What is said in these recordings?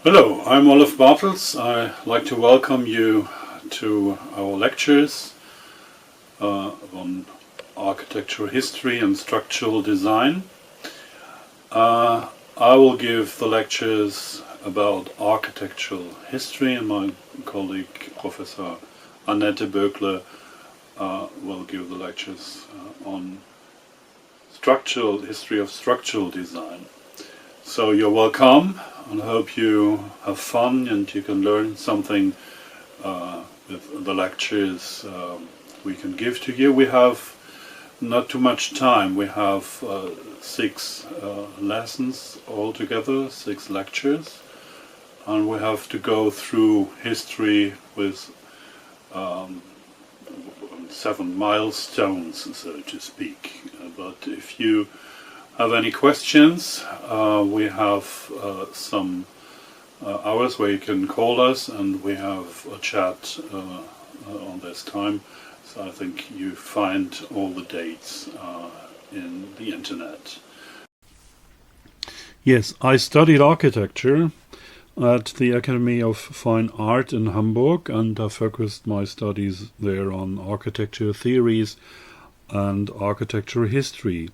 Hello, I'm Olaf Bartels. I'd like to welcome you to our lectures on architectural history and structural design. I will give the lectures about architectural history, and my colleague Professor Annette Böckle will give the lectures on structural history of structural design. So you're welcome, and I hope you have fun and you can learn something with the lectures we can give to you. We have not too much time. We have 6 lessons altogether, 6 lectures, and we have to go through history with 7 milestones, so to speak. But if you have any questions, we have some hours where you can call us, and we have a chat on this time. So I think you find all the dates in the internet. Yes, I studied architecture at the Academy of Fine Art in Hamburg, and I focused my studies there on architecture theories and architecture history.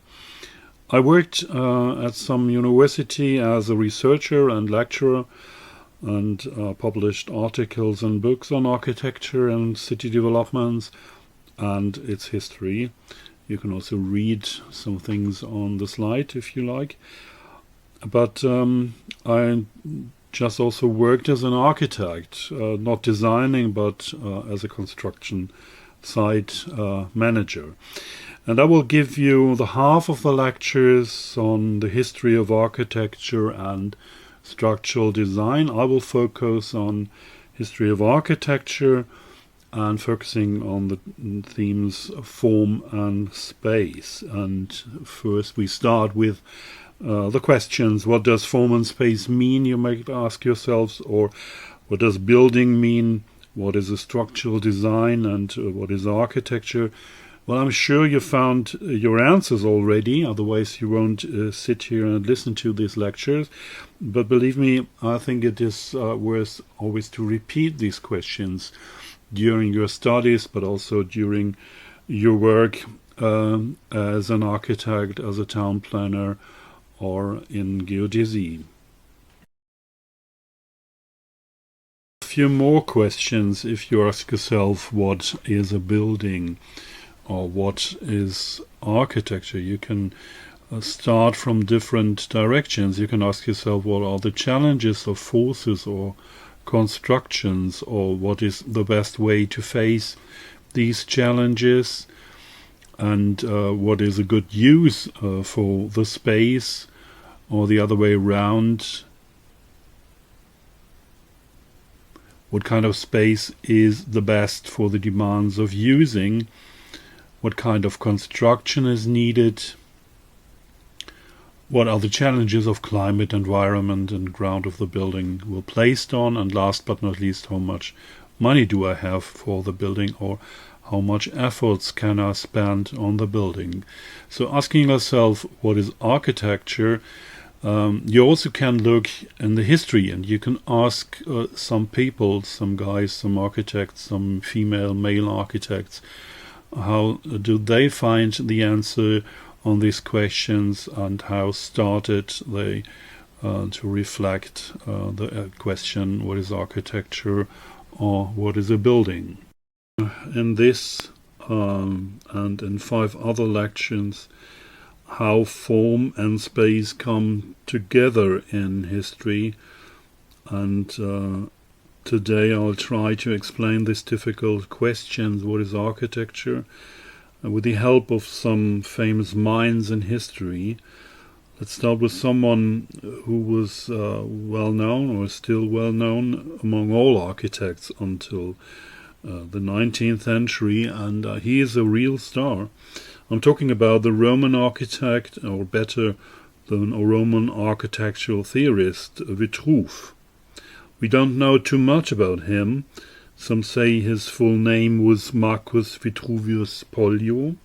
I worked at some university as a researcher and lecturer, and published articles and books on architecture and city developments and its history. You can also read some things on the slide if you like. But I just also worked as an architect, not designing, but as a construction site manager. And I will give you the half of the lectures on the history of architecture and structural design. I will focus on history of architecture and focusing on the themes form and space. And first we start with the questions. What does form and space mean, you might ask yourselves, or what does building mean? What is a structural design, and what is architecture? Well, I'm sure you found your answers already, otherwise you won't sit here and listen to these lectures. But believe me, I think it is worth always to repeat these questions during your studies, but also during your work as an architect, as a town planner, or in geodesy. A few more questions if you ask yourself, what is a building? Or what is architecture? You can start from different directions. You can ask yourself, what are the challenges of forces or constructions, or what is the best way to face these challenges, and what is a good use for the space, or the other way around. What kind of space is the best for the demands of using? What kind of construction is needed? What are the challenges of climate, environment, and ground of the building were placed on? And last but not least, how much money do I have for the building, or how much efforts can I spend on the building? So asking yourself, what is architecture? You also can look in the history, and you can ask some people, some guys, some architects, some female, male architects, how do they find the answer on these questions, and how started they to reflect the question, what is architecture, or what is a building? In this and in 5 other lectures, how form and space come together in history, and today I'll try to explain this difficult question, what is architecture, with the help of some famous minds in history. Let's start with someone who was well known, or still well known among all architects until the 19th century, and he is a real star. I'm talking about the Roman architect, or better, the Roman architectural theorist Vitruve. We don't know too much about him. Some say his full name was Marcus Vitruvius Pollio,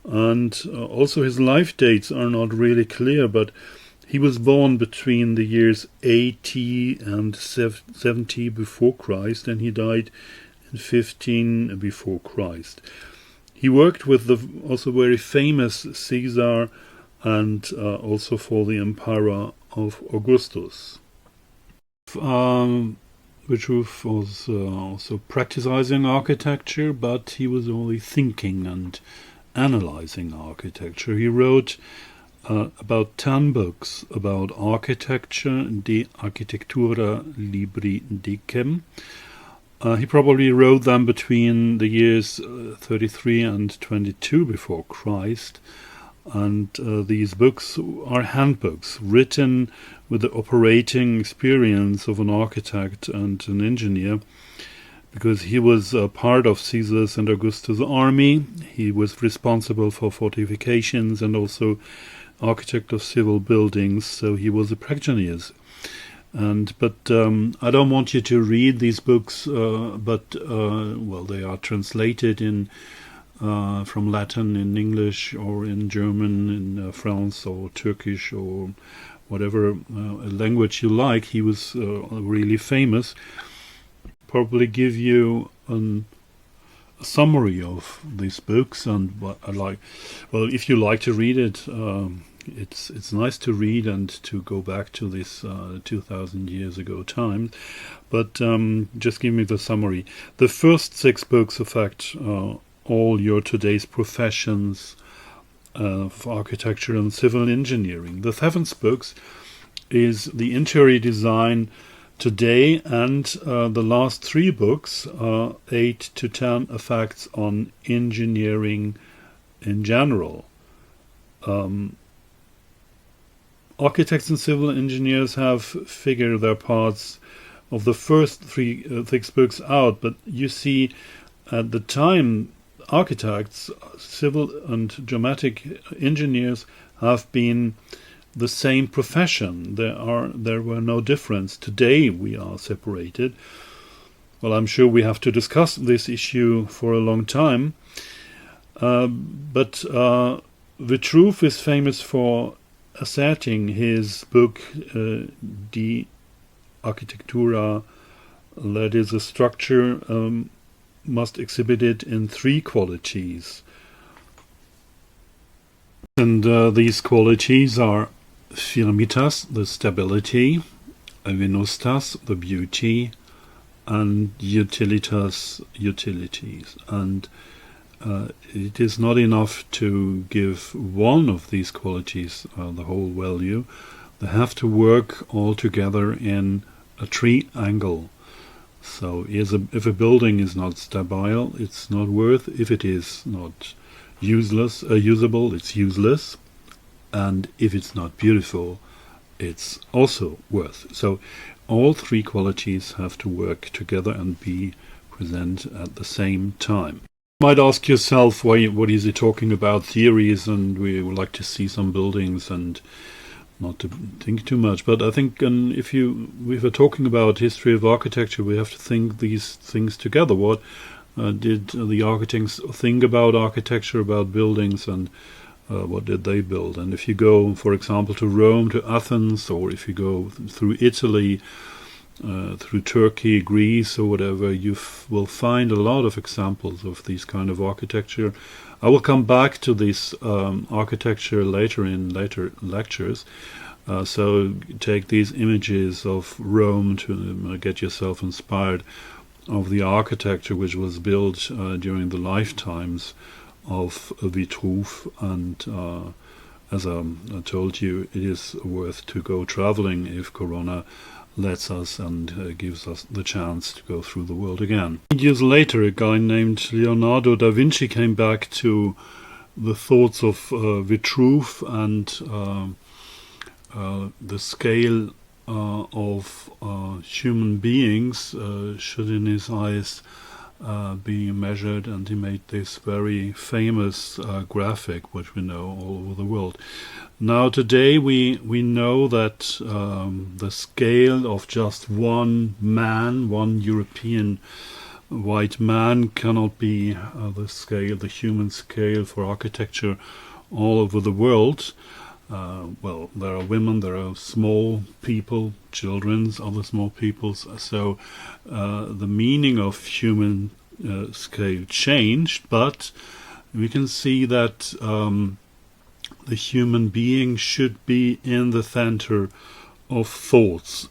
and also his life dates are not really clear, but He was born between the years 80 and 70 before Christ, and he died in 15 before Christ. He worked with the also very famous Caesar and also for the Emperor of Augustus. Vitruve was also practicing architecture, but he was only thinking and analyzing architecture. He wrote about 10 books about architecture, De Architectura Libri Decem. He probably wrote them between the years 33 and 22 before Christ. And these books are handbooks written with the operating experience of an architect and an engineer, because he was a part of Caesar's and Augustus' army. He was responsible for fortifications and also architect of civil buildings, so he was a practitioner. But I don't want you to read these books, but they are translated in from Latin in English or in German in France or Turkish or whatever language you like. He was really famous. Probably give you a summary of these books, and what I like. Well, if you like to read it, it's nice to read and to go back to this 2,000 years ago time. But just give me the summary. The first 6 books affect all your today's professions of architecture and civil engineering. The 7th book is the interior design today, and the last 3 books are 8 to 10 effects on engineering in general. Architects and civil engineers have figured their parts of the first 6 books out, but you see, at the time, architects, civil and geometric engineers have been the same profession. There were no difference. Today we are separated. Well, I'm sure we have to discuss this issue for a long time. But Vitruve is famous for asserting his book De Architectura, that is, a structure must exhibit it in 3 qualities. And these qualities are firmitas, the stability, venustas, the beauty, and utilitas, utilities. And it is not enough to give one of these qualities the whole value. They have to work all together in a triangle. So if a building is not stable, it's not worth. If it is not usable, it's useless. And if it's not beautiful, it's also worth. So all 3 qualities have to work together and be present at the same time. You might ask yourself, what is he talking about? Theories, and we would like to see some buildings and not to think too much. But I think if we're talking about history of architecture, we have to think these things together. What did the architects think about architecture, about buildings, and what did they build? And if you go, for example, to Rome, to Athens, or if you go through Italy, through Turkey, Greece, or whatever, you will find a lot of examples of these kind of architecture. I will come back to this architecture later in later lectures. So take these images of Rome to get yourself inspired of the architecture which was built during the lifetimes of Vitruve. And as I told you, it is worth to go traveling if Corona lets us and gives us the chance to go through the world again. Years later, a guy named Leonardo da Vinci came back to the thoughts of Vitruve and the scale of human beings should in his eyes be measured, and he made this very famous graphic which we know all over the world. Now today we know that the scale of just one man, one European white man, cannot be the human scale for architecture all over the world. well, there are women, there are small people, children's, other small peoples. So the meaning of human scale changed, but we can see that the human being should be in the center of thoughts,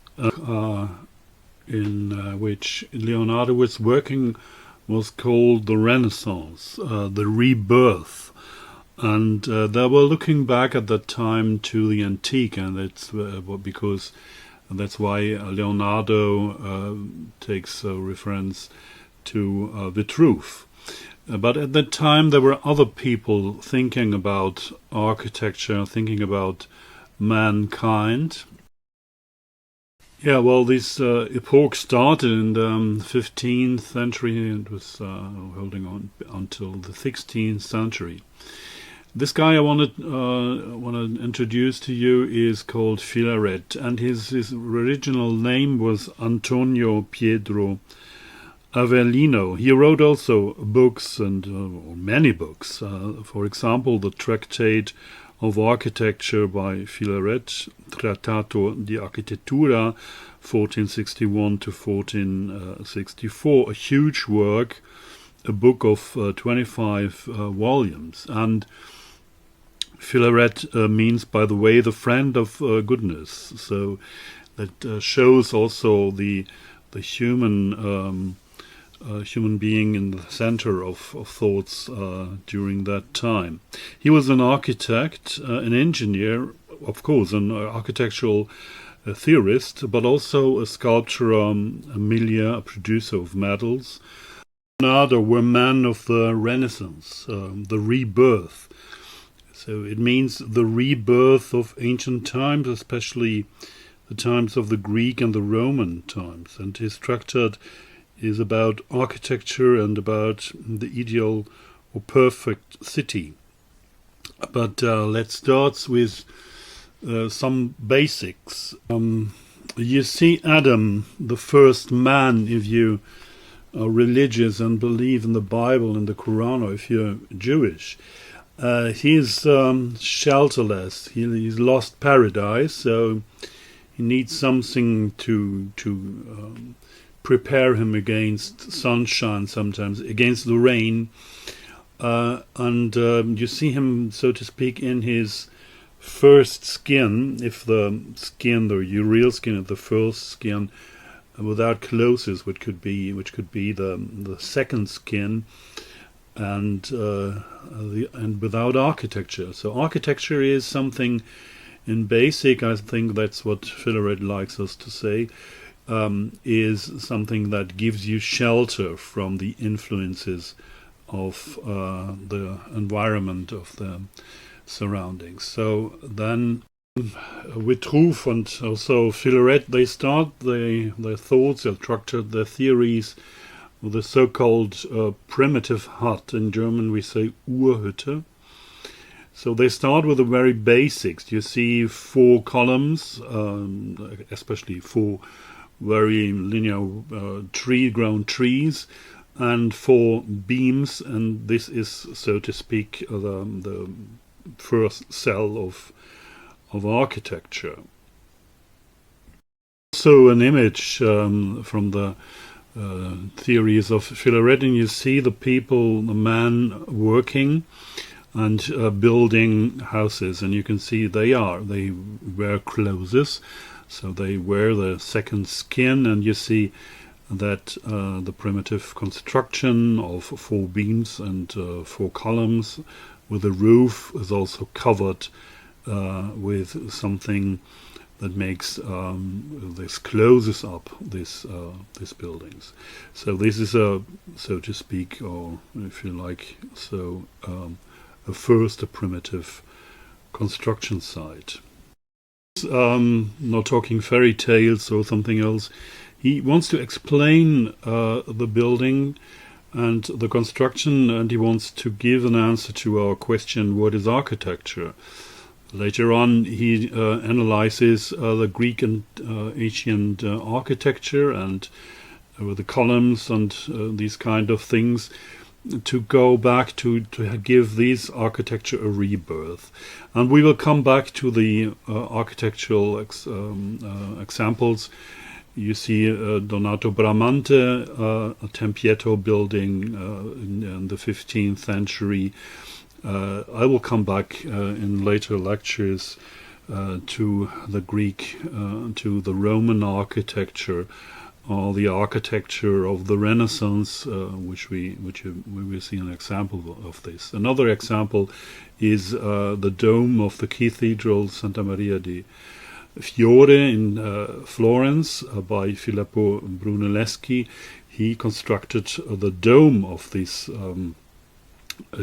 in which Leonardo was working, was called the Renaissance, the rebirth. And they were looking back at that time to the antique, and that's because that's why Leonardo takes reference to Vitruve. But at that time, there were other people thinking about architecture, thinking about mankind. Yeah, well, this epoch started in the 15th century and was holding on until the 16th century. This guy I want to introduce to you is called Filaret, and his original name was Antonio Pietro Avellino. He wrote also books and or many books. For example, the Tractate of Architecture by Filaret, Trattato di Architettura, 1461 to 1464, a huge work, a book of 25 volumes. And Filaret means, by the way, the friend of goodness. So that shows also the human human being in the center of thoughts during that time. He was an architect, an engineer, of course, an architectural theorist, but also a sculptor, a milieu, a producer of medals. Leonardo were men of the Renaissance, the rebirth. So it means the rebirth of ancient times, especially the times of the Greek and the Roman times. And his tractate is about architecture and about the ideal or perfect city. But let's start with some basics. You see Adam, the first man, if you are religious and believe in the Bible and the Quran, or if you're Jewish. He's shelterless. He's lost paradise, so he needs something to prepare him against sunshine, sometimes against the rain, and you see him, so to speak, in his first skin, if the skin, the real skin of the first skin, without clothes, which could be the second skin, and without architecture. So architecture is something in basic. I think that's what Filaret likes us to say. Is something that gives you shelter from the influences of the environment, of the surroundings. So then Vitruve and also Filaret, they start their thoughts, they structured their theories with the so-called primitive hut. In German we say Urhütte. So they start with the very basics. You see 4 columns, especially 4 very linear tree-grown trees, and 4 beams, and this is, so to speak, the first cell of architecture. Also an image from the theories of Filaret, and you see the people, the man working and building houses, and you can see they wear clothes. So they wear the second skin, and you see that the primitive construction of 4 beams and 4 columns with a roof is also covered with something that makes this closes up these buildings. So this is so to speak, or if you like, so a primitive construction site. Not talking fairy tales or something else. He wants to explain the building and the construction, and he wants to give an answer to our question, what is architecture? Later on, he analyzes the Greek and ancient architecture and with the columns and these kind of things. to go back to give these architecture a rebirth. And we will come back to the architectural examples. You see Donato Bramante, a Tempietto building in the 15th century. I will come back in later lectures to the Greek, to the Roman architecture, or the architecture of the Renaissance, which we will see an example of this. Another example is the dome of the Cathedral Santa Maria di Fiore in Florence by Filippo Brunelleschi. He constructed the dome of this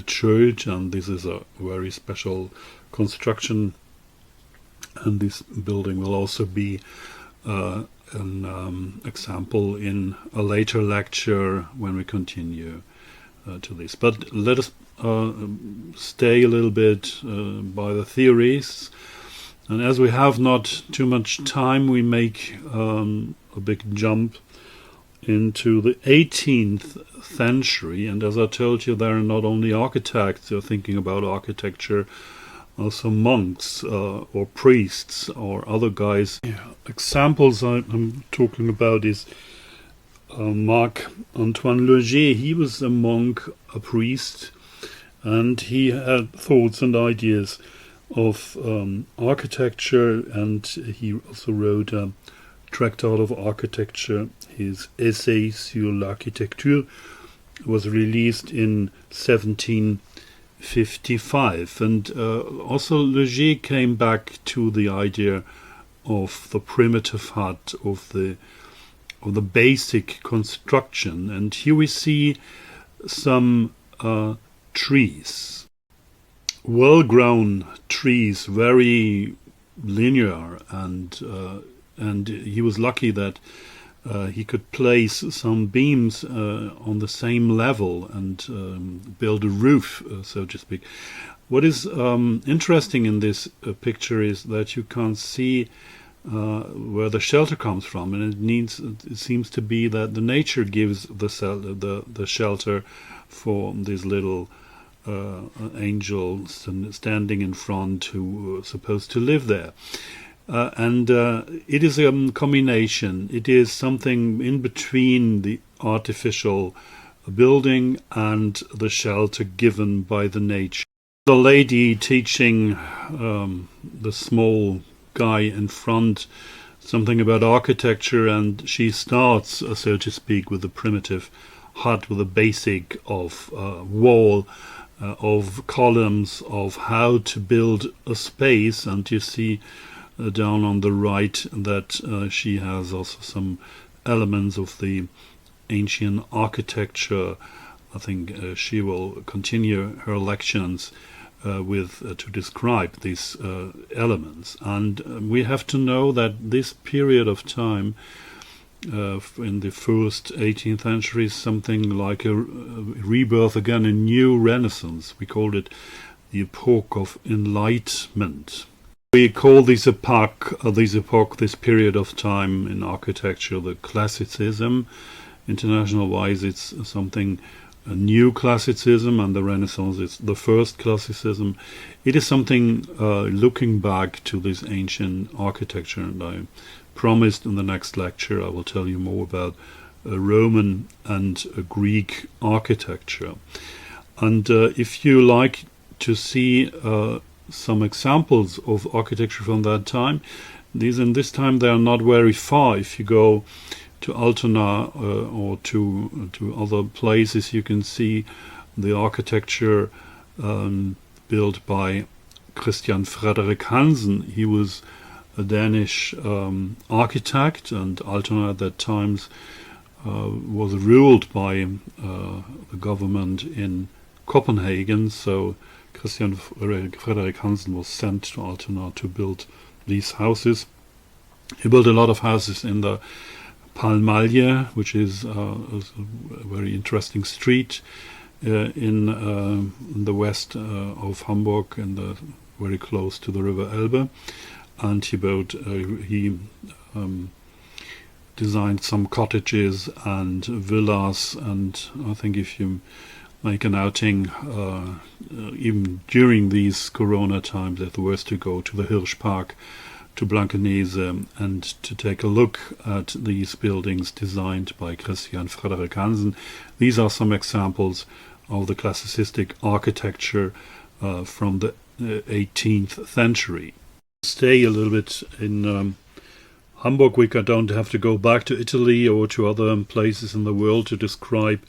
church, and this is a very special construction. And this building will also be an example in a later lecture when we continue to this. But let us stay a little bit by the theories. And as we have not too much time, we make a big jump into the 18th century. And as I told you, there are not only architects who are thinking about architecture, also monks or priests or other guys. Examples I'm talking about is Marc-Antoine Leger. He was a monk, a priest, and he had thoughts and ideas of architecture, and he also wrote a tractate of architecture. His Essai sur l'architecture was released in 1755, and also Leger came back to the idea of the primitive hut, of the basic construction. And here we see some trees, well-grown trees, very linear, and he was lucky that he could place some beams on the same level and build a roof, so to speak. What is interesting in this picture is that you can't see where the shelter comes from, and it seems to be that the nature gives the shelter for these little angels standing in front who are supposed to live there. And it is a combination. It is something in between the artificial building and the shelter given by the nature. The lady teaching the small guy in front something about architecture, and she starts, so to speak, with the primitive hut, with a basic of wall, of columns, of how to build a space. And you see down on the right that she has also some elements of the ancient architecture. I think she will continue her lections to describe these elements. And we have to know that this period of time in the first 18th century is something like a rebirth again, a new renaissance. We called it the epoch of enlightenment. We call this period of time in architecture, the classicism. International wise, it's something, a new classicism, and the Renaissance is the first classicism. It is something looking back to this ancient architecture, and I promised in the next lecture I will tell you more about Roman and Greek architecture. And if you like to see some examples of architecture from that time, in this time they are not very far. If you go to Altona or to other places, you can see the architecture built by Christian Frederik Hansen. He was a Danish architect, and Altona at that time was ruled by the government in Copenhagen, so Christian Frederik Hansen was sent to Altona to build these houses. He built a lot of houses in the Palmalie, which is a very interesting street in the west of Hamburg, and very close to the river Elbe. And he designed some cottages and villas, and I think if you make an outing, even during these Corona times, if there was to go to the Hirschpark, to Blankenese, and to take a look at these buildings designed by Christian Frederik Hansen. These are some examples of the classicistic architecture from the 18th century. Stay a little bit in Hamburg. We don't have to go back to Italy or to other places in the world to describe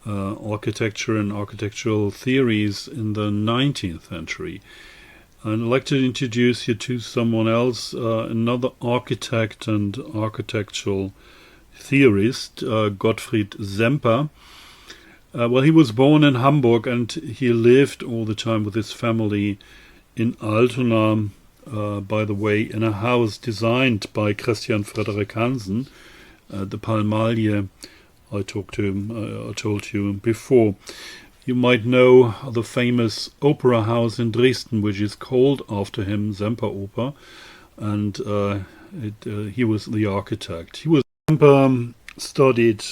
architecture and architectural theories in the 19th century. I'd like to introduce you to someone else, another architect and architectural theorist, Gottfried Semper. Well, he was born in Hamburg and he lived all the time with his family in Altona, by the way, in a house designed by Christian Frederik Hansen, the Palmalie I told you before. You might know the famous opera house in Dresden, which is called after him, Semperoper, and he was the architect. Semper studied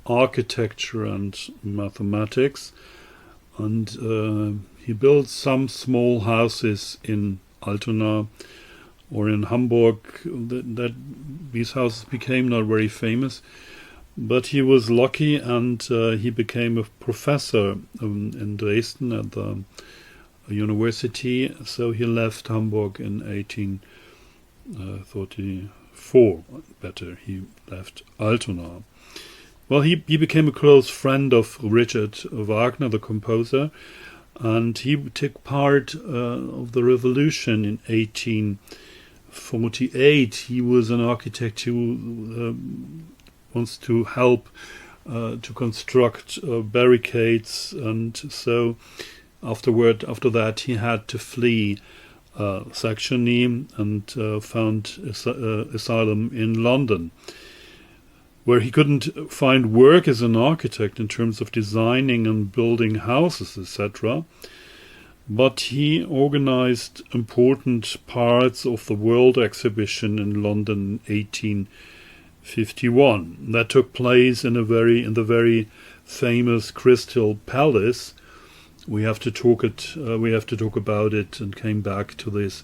architecture and mathematics, and he built some small houses in Altona or in Hamburg. These houses became not very famous. But he was lucky, and he became a professor in Dresden at the university. So he left Hamburg in 1834. Better, he left Altona. Well, he became a close friend of Richard Wagner, the composer, and he took part of the revolution in 1848. He was an architect who wants to help to construct barricades, and so after that he had to flee Saxony and found asylum in London, where he couldn't find work as an architect in terms of designing and building houses, etc. But he organized important parts of the World Exhibition in London in 1851. That took place in the very famous Crystal Palace. We have to talk about it, and came back to this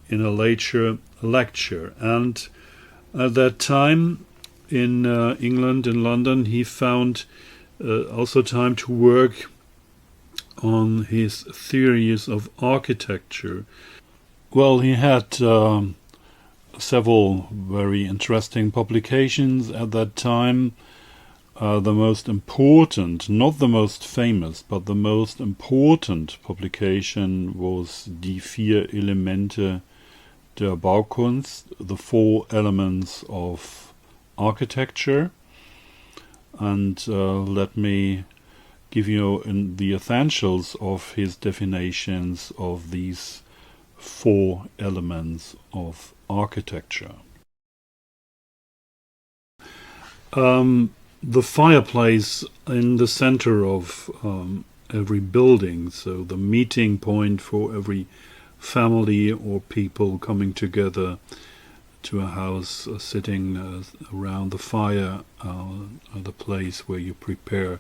in a later lecture. And at that time in England, in London, he found also time to work on his theories of architecture. Well, he had several very interesting publications at that time. The most important, not the most famous, but the most important publication was Die vier Elemente der Baukunst, the 4 elements of architecture. And let me give you the essentials of his definitions of these 4 elements of architecture. The fireplace in the center of every building, so the meeting point for every family or people coming together to a house, sitting around the fire, the place where you prepare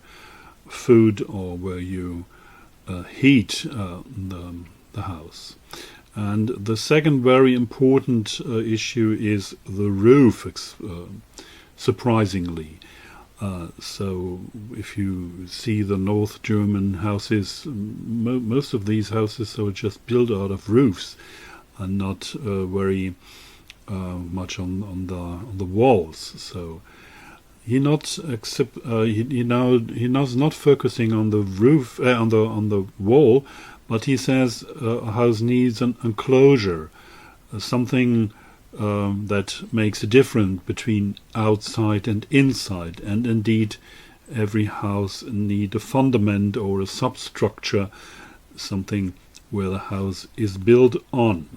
food or where you heat the house. And the second very important issue is the roof, surprisingly. So if you see the North German houses, most of these houses are just built out of roofs and not very much on the walls. So he's not focusing on the roof, on the wall, but he says a house needs an enclosure, something that makes a difference between outside and inside. And indeed, every house needs a fundament or a substructure, something where the house is built on.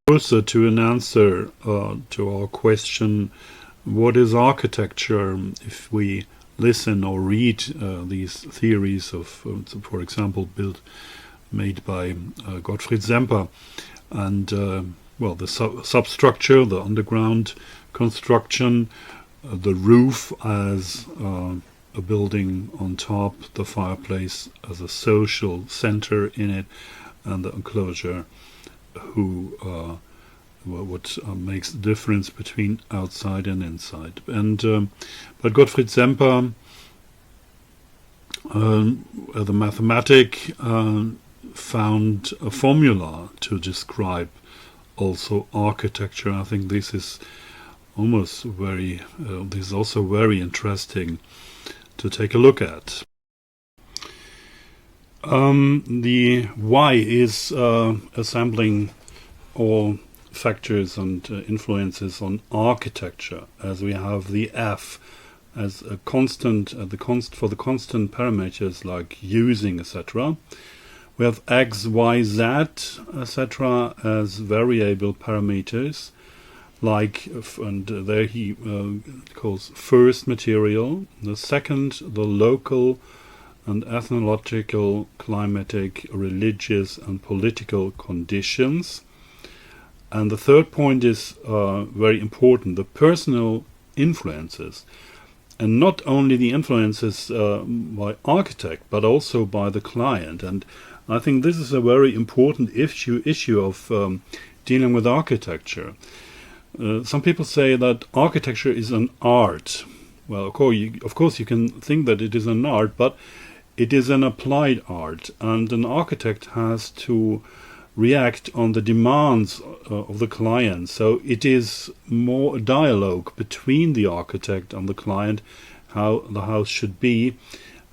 Also, to an answer to our question, what is architecture? If we listen or read these theories of, for example, made by Gottfried Semper, and well, the substructure, the underground construction, the roof as a building on top, the fireplace as a social center in it, and the enclosure what makes the difference between outside and inside. And but Gottfried Semper, the mathematic, found a formula to describe also architecture. I think this is almost this is also very interesting to take a look at. The Y is assembling all factors and influences on architecture, as we have the F as a constant for the constant parameters like using, etc. We have X, Y, Z, etc. as variable parameters, like, and there he calls first material, the second the local and ethnological, climatic, religious and political conditions. And the third point is very important, the personal influences. And not only the influences by architect, but also by the client. And I think this is a very important issue of dealing with architecture. Some people say that architecture is an art. Well, of course you can think that it is an art, but it is an applied art, and an architect has to react on the demands of the client. So it is more a dialogue between the architect and the client, how the house should be.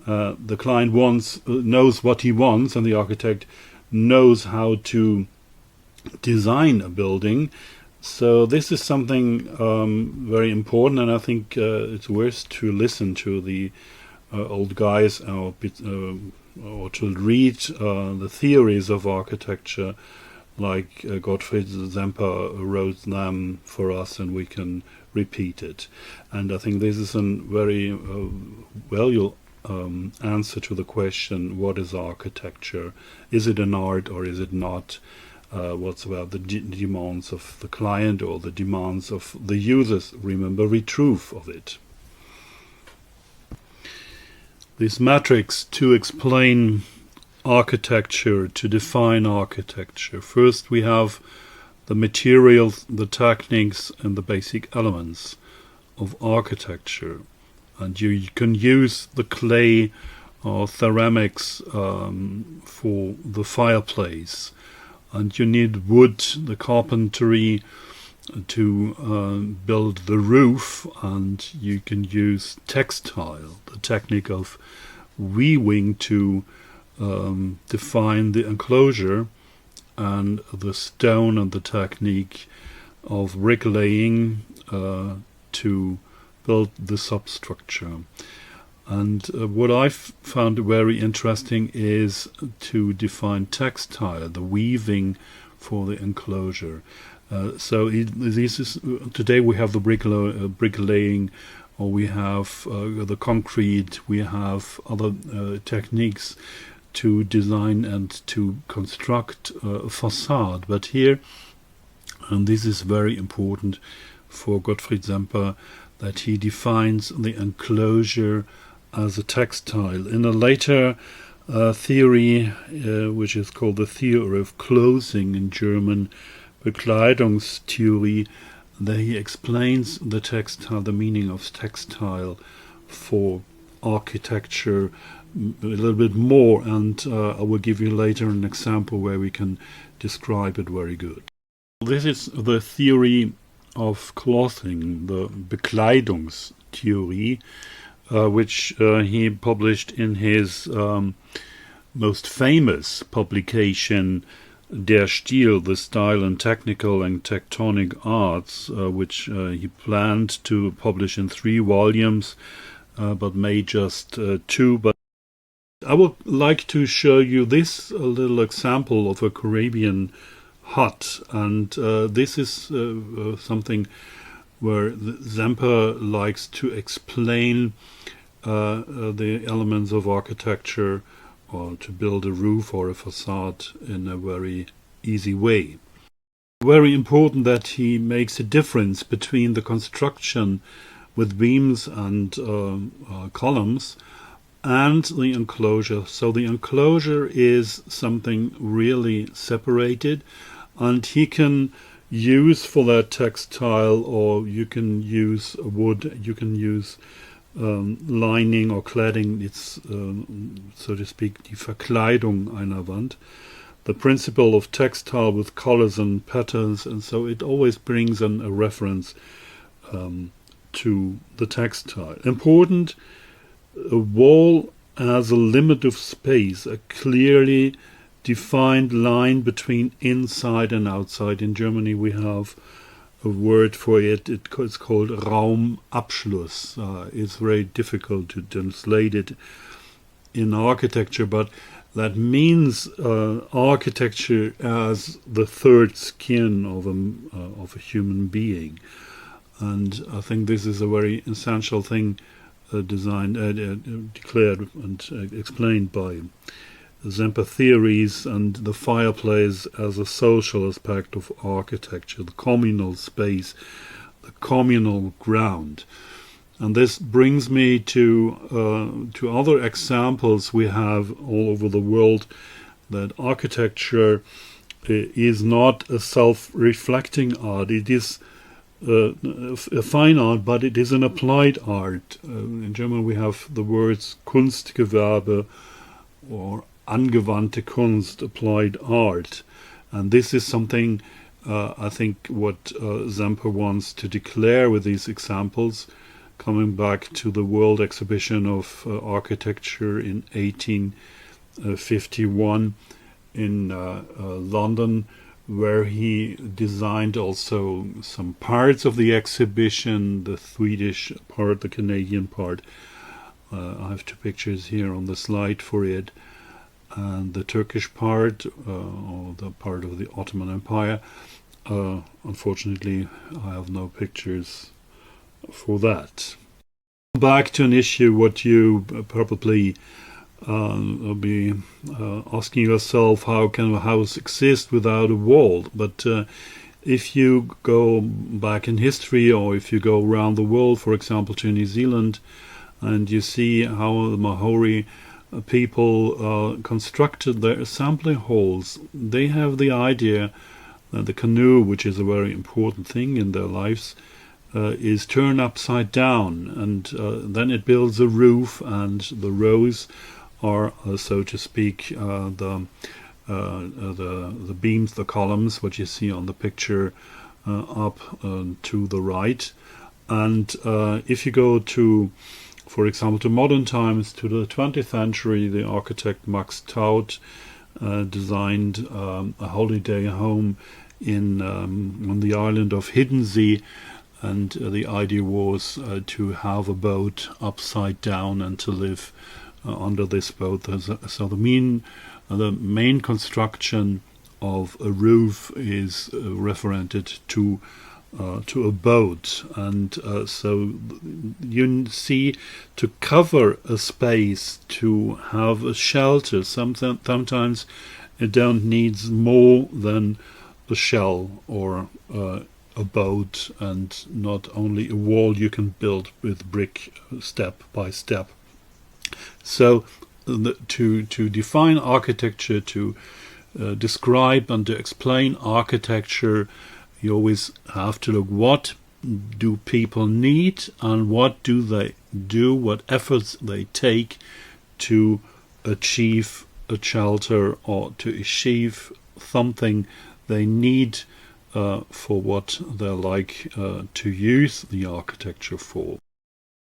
The client knows what he wants, and the architect knows how to design a building. So this is something very important, and I think it's worth to listen to the old guys or to read the theories of architecture, like Gottfried Semper wrote them for us, and we can repeat it. And I think this is a very valuable answer to the question, what is architecture? Is it an art or is it not? What's about the demands of the client or the demands of the users? Remember the truth of it. This matrix to explain architecture, to define architecture. First we have the materials, the techniques and the basic elements of architecture. And you can use the clay or ceramics for the fireplace. And you need wood, the carpentry, to build the roof, and you can use textile, the technique of weaving, to define the enclosure, and the stone and the technique of bricklaying to build the substructure. And what I've found very interesting is to define textile, the weaving for the enclosure. Today we have the bricklaying, or we have the concrete, we have other techniques to design and to construct a facade. But here, and this is very important for Gottfried Semper, that he defines the enclosure as a textile. In a later theory, which is called the theory of clothing in German, Bekleidungstheorie, there he explains the textile, the meaning of textile for architecture a little bit more, and I will give you later an example where we can describe it very good. This is the theory of clothing, the Bekleidungstheorie, which he published in his most famous publication, Der Stil, the Style and Technical and Tectonic Arts, which he planned to publish in 3 volumes, but made just 2. But I would like to show you this little example of a Caribbean hut, and this is something where Semper likes to explain the elements of architecture, or to build a roof or a facade in a very easy way. Very important that he makes a difference between the construction with beams and columns, and the enclosure. So the enclosure is something really separated, and he can use for that textile, or you can use wood, you can use lining or cladding. It's so to speak die Verkleidung einer Wand. The principle of textile with colors and patterns, and so it always brings in a reference to the textile. Important, a wall has a limit of space, a clearly defined line between inside and outside. In Germany we have a word for it, it's called Raumabschluss. It's very difficult to translate it in architecture, but that means architecture as the third skin of a human being. And I think this is a very essential thing declared and explained by Semper theories, and the fireplace as a social aspect of architecture, the communal space, the communal ground. And this brings me to other examples we have all over the world, that architecture is not a self-reflecting art. It is a fine art, but it is an applied art. In German we have the words Kunstgewerbe or angewandte Kunst, applied art. And this is something I think what Semper wants to declare with these examples, coming back to the World Exhibition of Architecture in 1851 in London, where he designed also some parts of the exhibition, the Swedish part, the Canadian part. I have two pictures here on the slide for it. And the Turkish part, or the part of the Ottoman Empire. Unfortunately, I have no pictures for that. Back to an issue what you probably be asking yourself: how can a house exist without a wall? But if you go back in history, or if you go around the world, for example to New Zealand, and you see how the Maori people constructed their assembly halls, they have the idea that the canoe, which is a very important thing in their lives, is turned upside down, and then it builds a roof, and the rows are, so to speak, the beams, the columns, what you see on the picture up to the right. And if you go to, for example, to modern times, to the 20th century, the architect Max Taut designed a holiday home on the island of Hiddensee, and the idea was to have a boat upside down and to live under this boat. So the main construction of a roof is referented to a boat, and so you see, to cover a space, to have a shelter, sometimes it don't needs more than a shell or a boat, and not only a wall you can build with brick step by step. So to define architecture, to describe and to explain architecture, you always have to look what do people need, and what do they do, what efforts they take to achieve a shelter, or to achieve something they need for what they like to use the architecture for.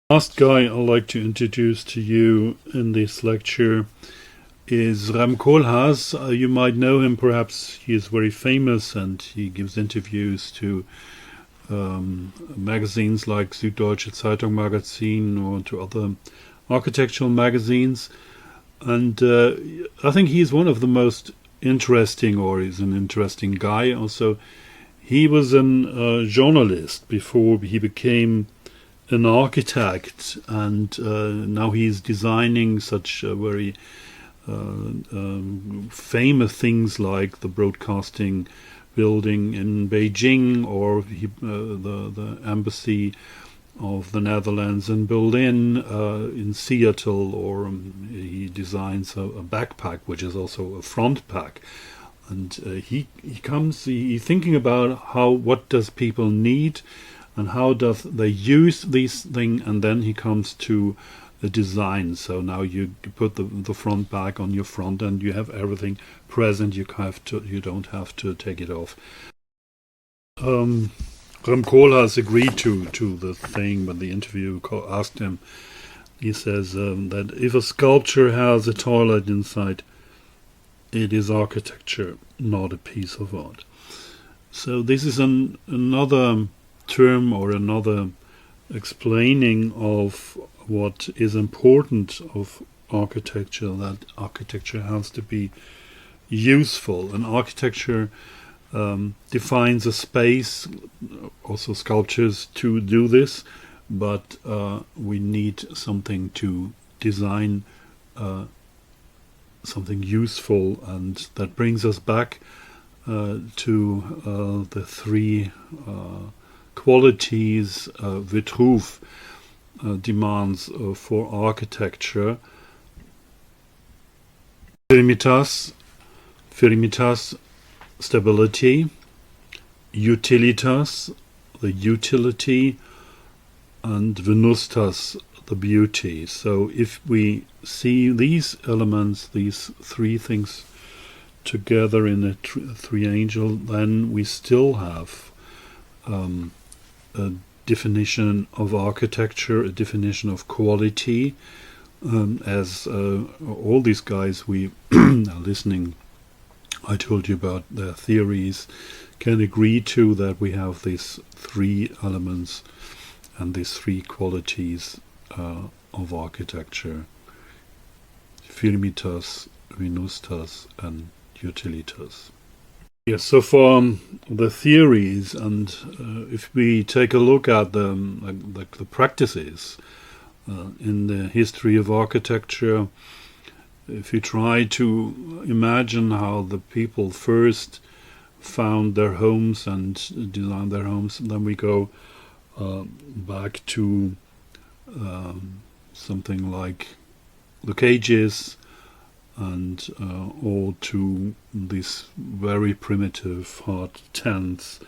Last guy I'd like to introduce to you in this lecture is Rem Koolhaas. You might know him, perhaps he is very famous, and he gives interviews to magazines like Süddeutsche Zeitung Magazin, or to other architectural magazines. And I think he's one of the most interesting, or he's an interesting guy. Also, he was a journalist before he became an architect, and now he's designing such very famous things like the broadcasting building in Beijing, or the embassy of the Netherlands, in Berlin, in Seattle, or he designs a backpack, which is also a front pack. And he thinking about what does people need, and how does they use these things, and then he comes to the design. So now you put the front back on your front, and you have everything present. You don't have to take it off. Rem Koolhaas agreed to the thing when the interviewer asked him. He says that if a sculpture has a toilet inside, it is architecture, not a piece of art. So this is another term, or another explaining of what is important of architecture, that architecture has to be useful. And architecture defines a space, also sculptures to do this, but we need something to design something useful, and that brings us back to the three qualities Vitruve demands for architecture. Firmitas, stability; utilitas, the utility; and venustas, the beauty. So if we see these elements, these three things together in a triangle, then we still have a definition of architecture, a definition of quality. As all these guys we are listening, I told you about their theories, can agree to, that we have these three elements and these three qualities of architecture: firmitas, venustas, and utilitas. Yes, so for the theories, and if we take a look at the practices in the history of architecture, if you try to imagine how the people first found their homes and designed their homes, then we go back to something like the cages, and or to these very primitive hard tents,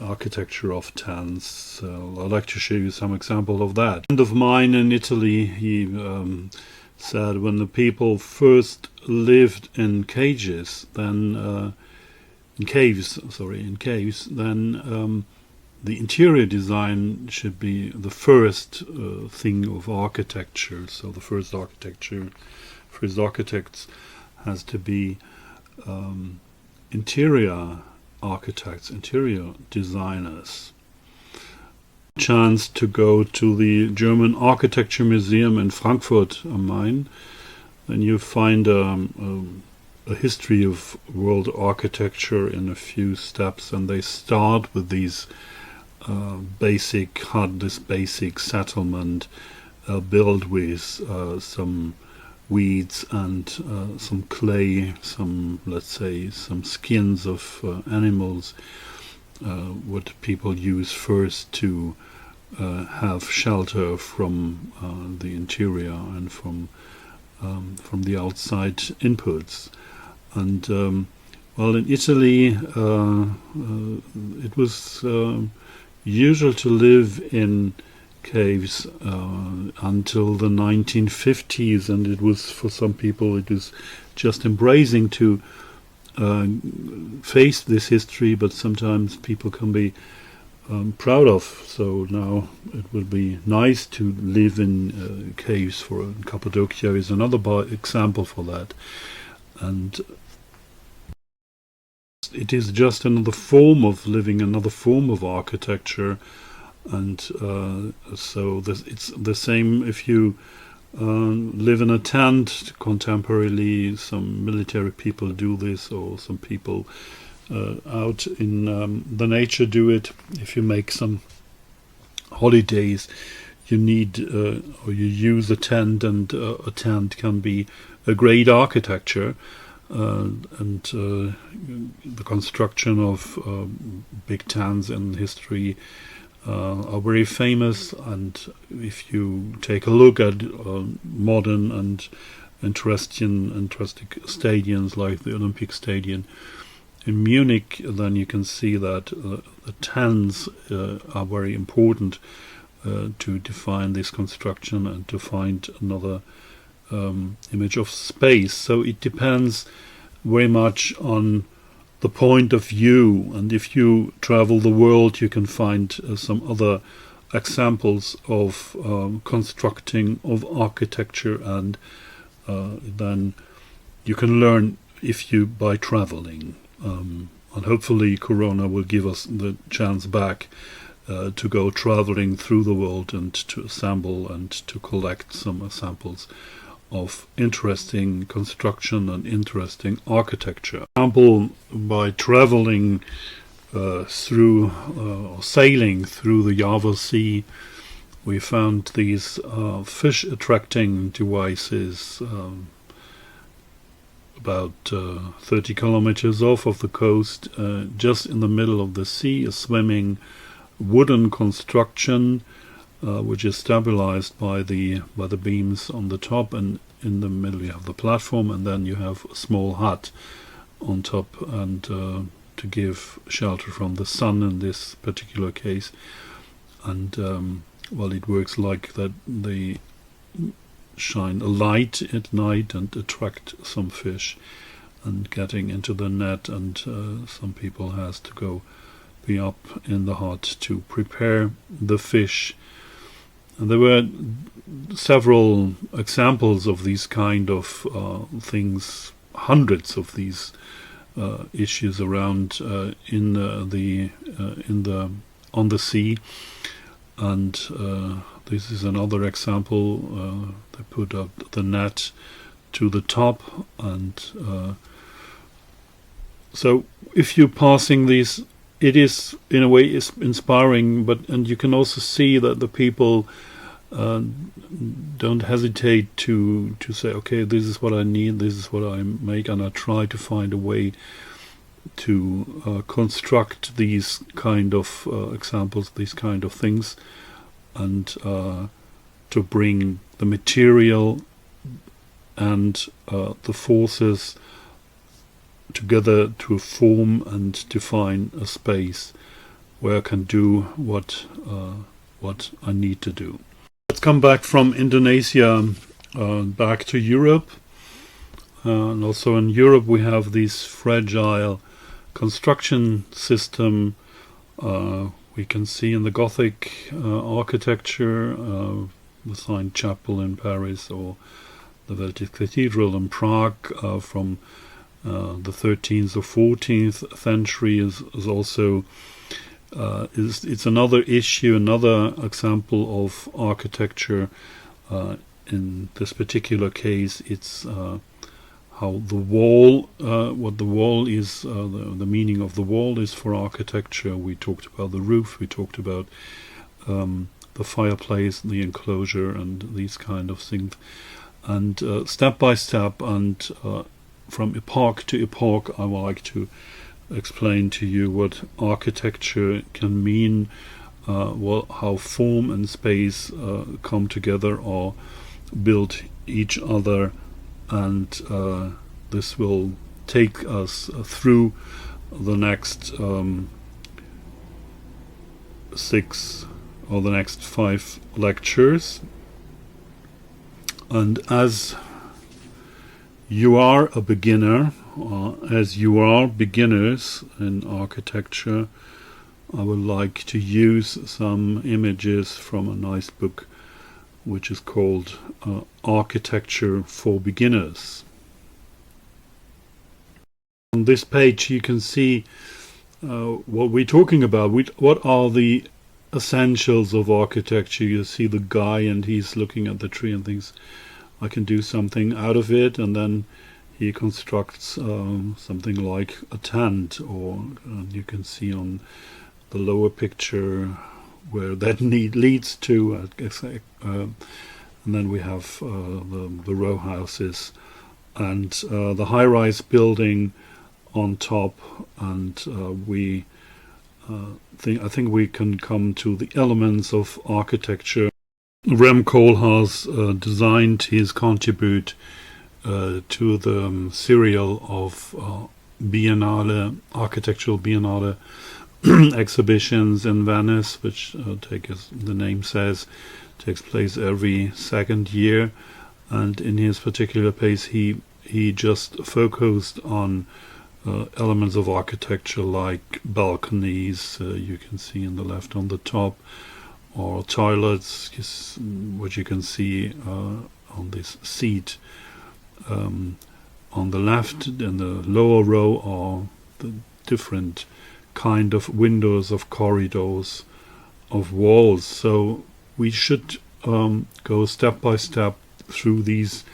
architecture of tents. I'd like to show you some example of that. A friend of mine in Italy, he said when the people first lived in caves, then in caves, then the interior design should be the first thing of architecture. So the first architects has to be interior architects, interior designers. Chance to go to the German Architecture Museum in Frankfurt am Main, then you find a history of world architecture in a few steps, and they start with these basic settlement built with some weeds and some clay, some, let's say, some skins of animals, what people use first to have shelter from the interior and from the outside inputs. And well, in Italy it was usual to live in caves until the 1950s, and it was, for some people, it was just embracing to face this history, but sometimes people can be proud of. So now it would be nice to live in caves. For Cappadocia is another example for that, and it is just another form of living, another form of architecture. And so it's the same if you live in a tent. Contemporarily, some military people do this, or some people out in the nature do it. If you make some holidays, you need or you use a tent, and a tent can be a great architecture. And the construction of big tents in history are very famous, and if you take a look at modern and interesting stadiums like the Olympic Stadium in Munich, then you can see that the tens are very important to define this construction and to find another image of space. So it depends very much on the point of view, and if you travel the world you can find some other examples of constructing of architecture, and then you can learn if you by traveling, and hopefully Corona will give us the chance back to go traveling through the world and to assemble and to collect some samples of interesting construction and interesting architecture. For example, by traveling through or sailing through the Java Sea, we found these fish attracting devices about 30 kilometers off of the coast, just in the middle of the sea, a swimming wooden construction which is stabilized by the beams on the top, and in the middle you have the platform, and then you have a small hut on top, and to give shelter from the sun in this particular case. And well, it works like that. They shine a light at night and attract some fish and getting into the net, and some people has to go be up in the hut to prepare the fish. And there were several examples of these kind of things, hundreds of these issues around on the sea. And this is another example. They put up the net to the top, and so if you're passing these, it is in a way is inspiring, and you can also see that the people don't hesitate to say, okay, this is what I need, this is what I make, and I try to find a way to construct these kind of examples, these kind of things, and to bring the material and the forces together to form and define a space where I can do what I need to do. Let's come back from Indonesia back to Europe. And also in Europe we have this fragile construction system. We can see in the Gothic architecture, the Saint Chapel in Paris, or the Weltlich Cathedral in Prague from the 13th or 14th century is also it's another issue, another example of architecture. In this particular case, it's how the wall, what the wall is, the meaning of the wall is for architecture. We talked about the roof, we talked about the fireplace, the enclosure, and these kind of things. And step by step, and from epoch to epoch, I would like to explain to you what architecture can mean, how form and space come together or build each other, and this will take us through the next 6 or the next 5 lectures. And as you are a beginner, as you are beginners in architecture, I would like to use some images from a nice book which is called Architecture for Beginners. On this page you can see what we're talking about. What are the essentials of architecture? You see the guy and he's looking at the tree and thinks, I can do something out of it, and then he constructs something like a tent, or you can see on the lower picture where that leads to, and then we have the row houses and the high-rise building on top, and we I think we can come to the elements of architecture. Rem Koolhaas designed his contribute to the serial of Biennale, architectural Biennale exhibitions in Venice, which, as the name says, takes place every second year. And in his particular case, he just focused on elements of architecture like balconies, you can see in the left on the top, or toilets, which you can see on this seat. On the left, in the lower row, are the different kind of windows, of corridors, of walls. So we should go step by step through these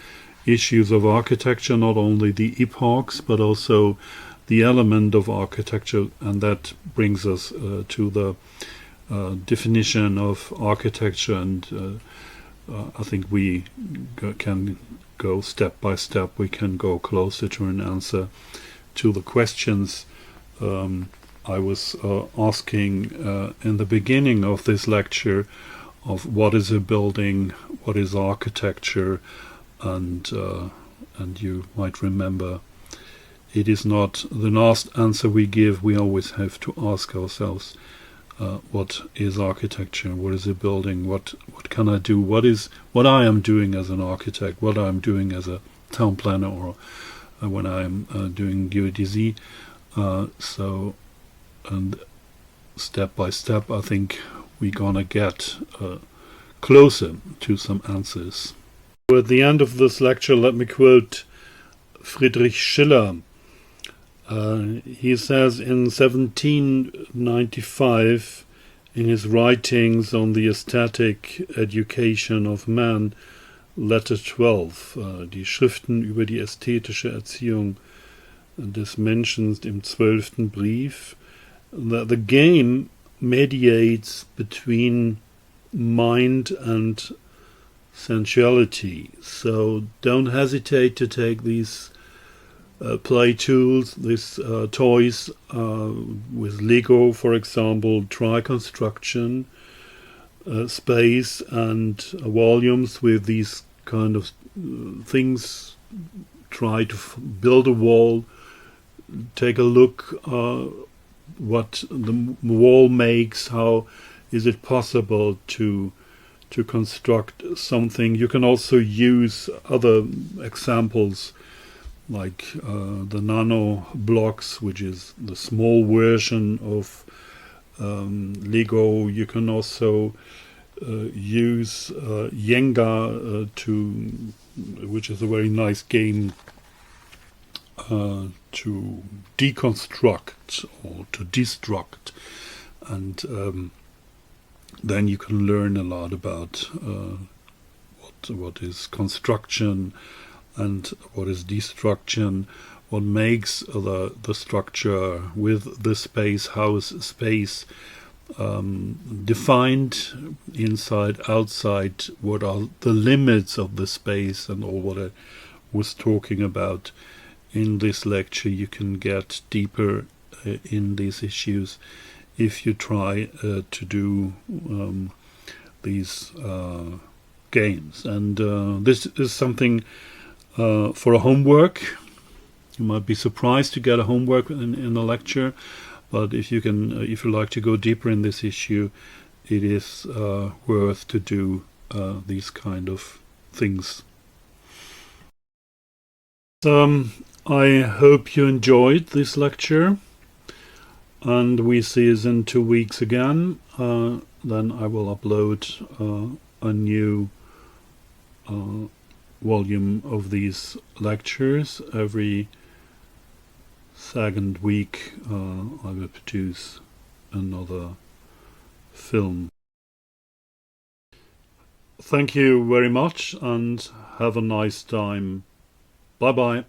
issues of architecture, not only the epochs but also the element of architecture, and that brings us to the definition of architecture. And I think we can go step by step. We can go closer to an answer to the questions I was asking in the beginning of this lecture, of what is a building, what is architecture, and you might remember, it is not the last answer we give. We always have to ask ourselves, what is architecture? What is a building? What can I do? What I am doing as an architect? What I am doing as a town planner, or when I am doing geodesy? And step by step, I think we're gonna get closer to some answers. So at the end of this lecture, let me quote Friedrich Schiller. He says in 1795, in his writings on the aesthetic education of man, Letter 12, die Schriften über die ästhetische Erziehung des Menschen im 12. Brief, that the game mediates between mind and sensuality. So don't hesitate to take these play tools, these toys with Lego, for example. Try construction, space and volumes with these kind of things. Try to build a wall. Take a look what the wall makes. How is it possible to construct something? You can also use other examples like the nano blocks, which is the small version of Lego. You can also use Jenga, which is a very nice game to deconstruct or to destruct, and then you can learn a lot about what is construction and what is destruction, what makes the structure with the space, how is space defined, inside, outside, what are the limits of the space, and all what I was talking about in this lecture. You can get deeper in these issues if you try to do these games. And this is something for a homework. You might be surprised to get a homework in a lecture, but if you like to go deeper in this issue, it is worth to do these kind of things. I hope you enjoyed this lecture, and we see us in 2 weeks again. Then I will upload a new volume of these lectures. Every second week I will produce another film. Thank you very much and have a nice time. Bye bye.